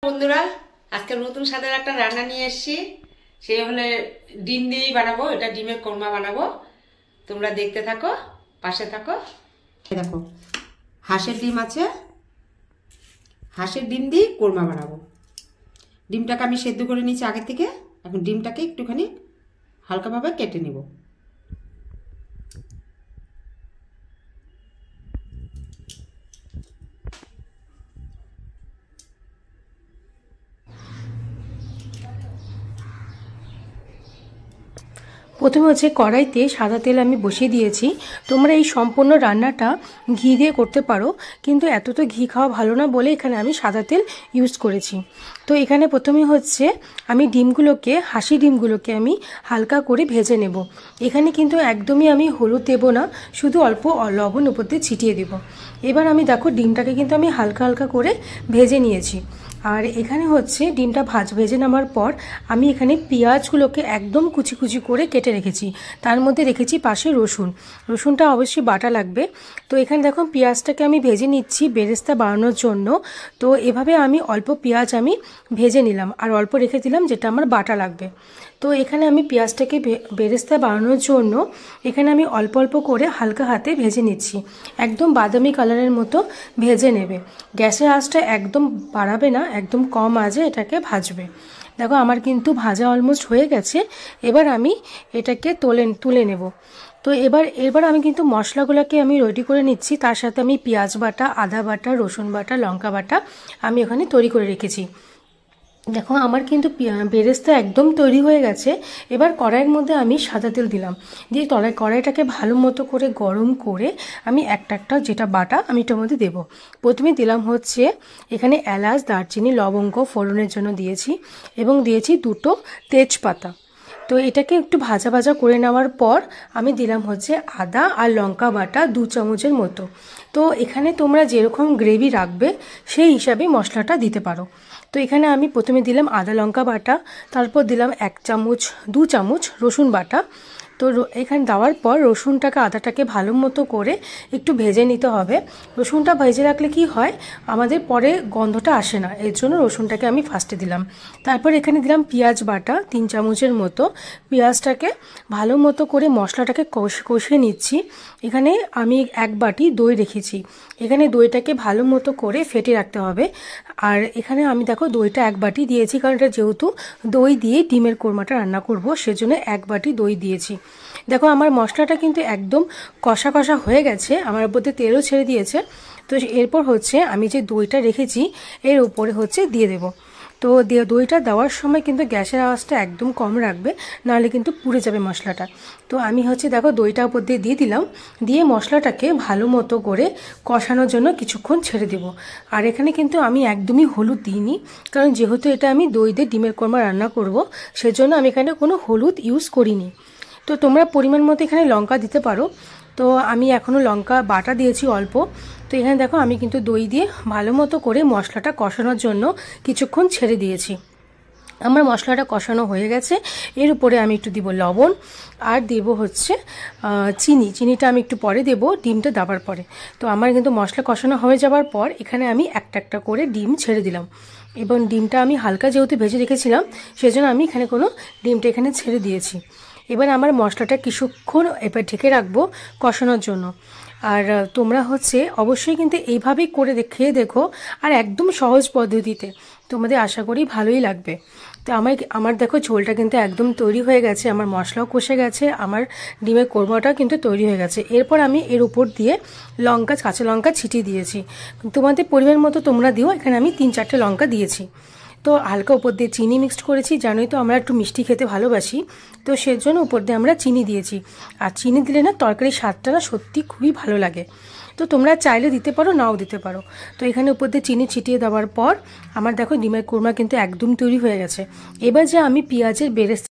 বন্ধুরা, আজকে নতুন স্বাদের একটা রান্না নিয়ে এসেছি। সেই হলে ডিম দিয়েই বানাবো। এটা ডিমের কোরমা বানাবো। তোমরা দেখতে থাকো, পাশে থাকো। দেখো, হাঁসের ডিম আছে, হাঁসের ডিম দিয়ে কোরমা বানাবো। ডিমটাকে আমি সেদ্ধ করে নিয়েছি আগে থেকে। এখন ডিমটাকে একটুখানি হালকাভাবে কেটে নেব। প্রথমে হচ্ছে কড়াইতে সাদা তেল আমি বসিয়ে দিয়েছি। তোমরা এই সম্পূর্ণ রান্নাটা ঘি দিয়ে করতে পারো, কিন্তু এত তো ঘি খাওয়া ভালো না বলে এখানে আমি সাদা তেল ইউজ করেছি। তো এখানে প্রথমে হচ্ছে আমি হাঁসি ডিমগুলোকে আমি হালকা করে ভেজে নেব। এখানে কিন্তু একদমই আমি হলুদ দেবো না, শুধু অল্প লবণ উপর দিয়ে ছিটিয়ে দেবো। এবার আমি দেখো ডিমটাকে কিন্তু আমি হালকা হালকা করে ভেজে নিয়েছি। আর এখানে হচ্ছে ডিমটা ভেজে নেওয়ার পর আমি এখানে পেঁয়াজগুলোকে একদম কুচি কুচি করে কেটে রেখেছি। তার মধ্যে রেখেছি পাশে রসুনটা অবশ্যই বাটা লাগবে। তো এখানে দেখো পেঁয়াজটাকে আমি ভেজে নিচ্ছি বেরেস্তা বানানোর জন্য। তো এভাবে আমি অল্প পেঁয়াজ আমি ভেজে নিলাম আর অল্প রেখে দিলাম যেটা আমার বাটা লাগবে। তো এখানে আমি পেঁয়াজটাকে বেরেস্তা বানানোর জন্য এখানে আমি অল্প অল্প করে হালকা হাতে ভেজে নিচ্ছি। একদম বাদামি কালারের মতো ভেজে নেবে। গ্যাসের আঁচটা একদম বাড়াবে না, একদম কম আঁচে এটাকে ভাজবে। দেখো আমার কিন্তু ভাজা অলমোস্ট হয়ে গেছে। এবার আমি এটাকে তুলে নেব। তো এবার আমি কিন্তু মশলাগুলোকে আমি রেডি করে নিচ্ছি। তার সাথে আমি পেঁয়াজ বাটা, আদা বাটা, রসুন বাটা, লঙ্কা বাটা আমি ওখানে তৈরি করে রেখেছি। দেখো আমার কিন্তু বেরেস্তা একদম তৈরি হয়ে গেছে। এবার কড়াইয়ের মধ্যে আমি সাদা তেল দিলাম, দিয়ে কড়াইটাকে ভালো মতো করে গরম করে আমি একটা যেটা বাটা আমি এটার মধ্যে দেবো। প্রথমে দিলাম হচ্ছে এখানে এলাচ, দারচিনি, লবঙ্গ ফোড়নের জন্য দিয়েছি এবং দিয়েছি 2টো তেজপাতা। তো এটাকে একটু ভাজা ভাজা করে নেওয়ার পর আমি দিলাম হচ্ছে আদা আর লঙ্কা বাটা 2 চামচের মতো। তো এখানে তোমরা যেরকম গ্রেভি রাখবে সেই হিসাবে মশলাটা দিতে পারো। তো এখানে আমি প্রথমে দিলাম আদা লঙ্কা বাটা, তারপর দিলাম 2 চামচ রসুন বাটা। তো এখানে দেওয়ার পর রসুনটাকে আদাটাকে ভালো মতো করে একটু ভেজে নিতে হবে। রসুনটা ভেজে রাখলে কি হয়, আমাদের পরে গন্ধটা আসে না, এর জন্য রসুনটাকে আমি ফার্স্টে দিলাম। তারপর এখানে দিলাম পেঁয়াজ বাটা 3 চামচের মতো। পেঁয়াজটাকে ভালো মতো করে মশলাটাকে কষিয়ে নিচ্ছি। এখানে আমি 1 বাটি দই রেখেছি। এখানে দইটাকে ভালো মতো করে ফেটে রাখতে হবে। আর এখানে আমি দেখো দইটা 1 বাটি দিয়েছি, কারণ এটা যেহেতু দই দিয়ে ডিমের কোরমাটা রান্না করব, সেজন্য 1 বাটি দই দিয়েছি। দেখো আমার মশলাটা কিন্তু একদম কষা কষা হয়ে গেছে, আমার উপরে তেলও ছেড়ে দিয়েছে। তো এরপর হচ্ছে আমি যে দইটা রেখেছি এর উপরে হচ্ছে দিয়ে দেব। তো দইটা দেওয়ার সময় কিন্তু গ্যাসের আওয়াজটা একদম কম রাখবে, নাহলে কিন্তু পুড়ে যাবে মশলাটা। তো আমি হচ্ছে দেখো দইটা উপর দিয়ে দিলাম, দিয়ে মশলাটাকে ভালো মতো করে কষানোর জন্য কিছুক্ষণ ছেড়ে দেব। আর এখানে কিন্তু আমি একদমই হলুদ দিইনি, কারণ যেহেতু এটা আমি দই দিয়ে ডিমের কোরমা রান্না করব, সেজন্য আমি এখানে কোনো হলুদ ইউজ করিনি। তো তোমরা পরিমাণ মতো এখানে লঙ্কা দিতে পারো। তো আমি এখনও লঙ্কা বাটা দিয়েছি অল্প। তো এখানে দেখো আমি কিন্তু দই দিয়ে ভালো মতো করে মশলাটা কষানোর জন্য কিছুক্ষণ ছেড়ে দিয়েছি। আমার মশলাটা কষানো হয়ে গেছে। এর উপরে আমি একটু দিব লবণ আর দেব হচ্ছে চিনিটা আমি একটু পরে দেব, ডিমটা দেওয়ার পরে। তো আমার কিন্তু মশলা কষানো হয়ে যাওয়ার পর এখানে আমি একটা করে ডিম ছেড়ে দিলাম। এবং ডিমটা আমি হালকা যেহেতু ভেজে রেখেছিলাম, সেজন্য আমি এখানে ডিমটা এখানে ছেড়ে দিয়েছি। এবার আমার মশলাটা কিছুক্ষণ এবার ঢেকে রাখবো কষানোর জন্য। আর তোমরা হচ্ছে অবশ্যই কিন্তু এইভাবেই করে খেয়ে দেখো, আর একদম সহজ পদ্ধতিতে, তোমাদের আশা করি ভালোই লাগবে। তো আমার দেখো ঝোলটা কিন্তু একদম তৈরি হয়ে গেছে, আমার মশলাও কষে গেছে, আমার ডিমের কোরমাটাও কিন্তু তৈরি হয়ে গেছে। এরপর আমি এর উপর দিয়ে কাঁচা লঙ্কা ছিটিয়ে দিয়েছি। তোমাদের পরিমাণ মতো তোমরা দিও। এখানে আমি 3-4টে লঙ্কা দিয়েছি। তো হালকা উপর দিয়ে চিনি মিক্সড করেছি, জানোই তো আমরা একটু মিষ্টি খেতে ভালোবাসি, তো সেজন্য উপর দিয়ে আমরা চিনি দিয়েছি। আর চিনি দিলে না তরকারির স্বাদটা না সত্যি খুবই ভালো লাগে। তো তোমরা চাইলে দিতে পারো, নাও দিতে পারো। তো এখানে উপর দিয়ে চিনি ছিটিয়ে দেওয়ার পর আমার দেখো ডিমের কোরমা কিন্তু একদম তৈরি হয়ে গেছে। এবার যে আমি পেঁয়াজের বেরেস্তা,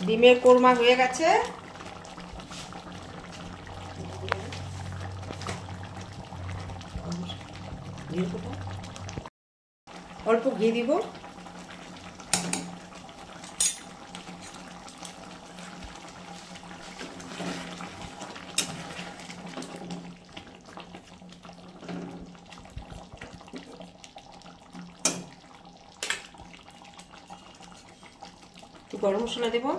ডিমের কোরমা হয়ে গেছে। অল্প ঘি দিব। একটু গরম মশলা দেবো,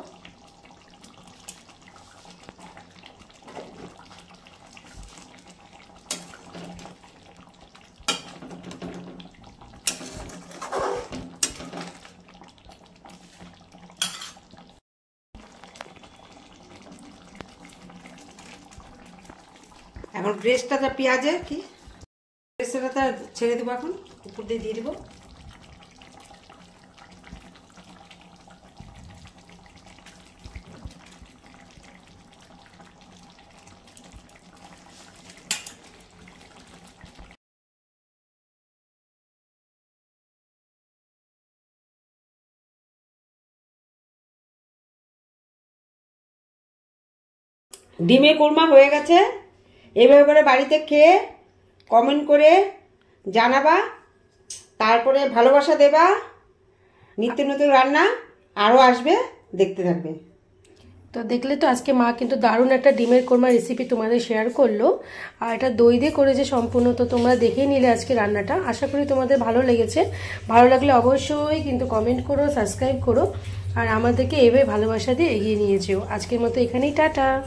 এখন ব্রেস্টটা পেঁয়াজের কি ব্রেস্টটা ছেড়ে দেবো, এখন উপর দিয়ে দিয়ে দেবো। ডিমের কোরমা হয়ে গেছে। এইভাবে করে বাড়িতে খেয়ে কমেন্ট করে জানাবা, তারপরে ভালোবাসা দেবা। নিত্য নতুন রান্না আরও আসবে, দেখতে থাকবে। তো দেখলে তো আজকে মা কিন্তু দারুণ একটা ডিমের কোরমা রেসিপি তোমাদের শেয়ার করলো, আর এটা দই দিয়ে করেছে সম্পূর্ণ। তো তোমরা দেখেই নিলে আজকে রান্নাটা, আশা করি তোমাদের ভালো লেগেছে। ভালো লাগলে অবশ্যই কিন্তু কমেন্ট করো, সাবস্ক্রাইব করো, আর আমাদেরকে এভাবে ভালোবাসা দিয়ে এগিয়ে নিয়ে যেও। আজকের মতো এখানেই টাটা।